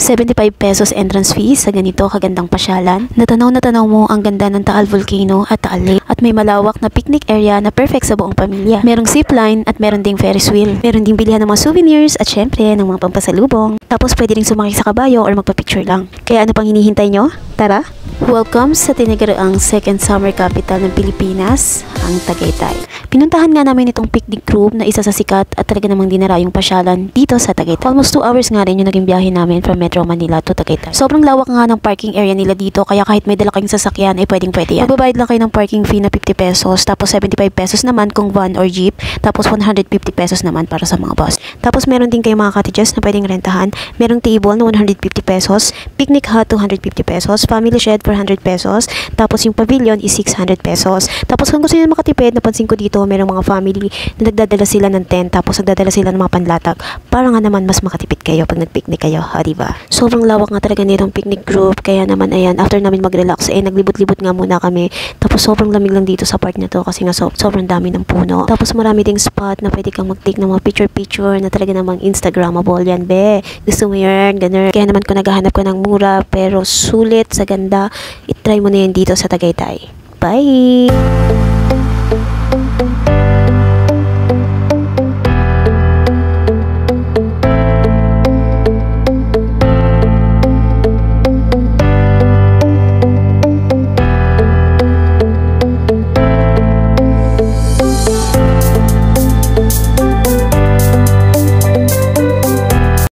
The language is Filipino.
75 pesos entrance fee sa ganito kagandang pasyalan. Natanaw na tanaw mo ang ganda ng Taal Volcano at Taal Lake at may malawak na picnic area na perfect sa buong pamilya. Merong zipline at meron ding Ferris wheel. Meron ding bilihan ng mga souvenirs at syempre ng mga pampasalubong. Tapos pwede rin sumakay sa kabayo or magpa-picture lang. Kaya ano pang hinihintay nyo? Tara! Welcome sa tinagaraang second summer capital ng Pilipinas, ang Tagaytay. Pinuntahan nga namin itong picnic group na isa sa sikat at talaga namang dinarayong pasyalan dito sa Tagaytay. Almost 2 hours nga rin yung naging biyahe namin from Metro Manila to Tagaytay. Sobrang lawak nga ng parking area nila dito kaya kahit may dala kayong sasakyan ay pwedeng-pwede yan. Magbabayad lang kayo ng parking fee na 50 pesos tapos 75 pesos naman kung van or jeep tapos 150 pesos naman para sa mga bus. Tapos meron din kayong mga cottages na pwedeng rentahan. Merong table na 150 pesos, picnic hut 250 pesos, family shed 400 pesos, tapos yung pavilion is 600 pesos. Tapos kung gusto niyo makatipid, napansin ko dito merong mga family na nagdadala sila ng tent tapos nagdadala sila ng mga panlatag para nga naman mas makatipid kayo pag nagpicnic kayo, diba? Sobrang lawak nga talaga nitong picnic group kaya naman ayan, after namin mag-relax naglibot-libot nga muna kami. Tapos sobrang lamig lang dito sa park na to kasi nga sobrang dami ng puno. Tapos marami ding spot na pwede kang mag-take ng mga picture-picture na talaga namang Instagrammable yan, be. Gusto mo yan, ganun. Kaya naman kung naghahanap ko ng mura pero sulit sa ganda, itry mo na yan dito sa Tagaytay. Bye!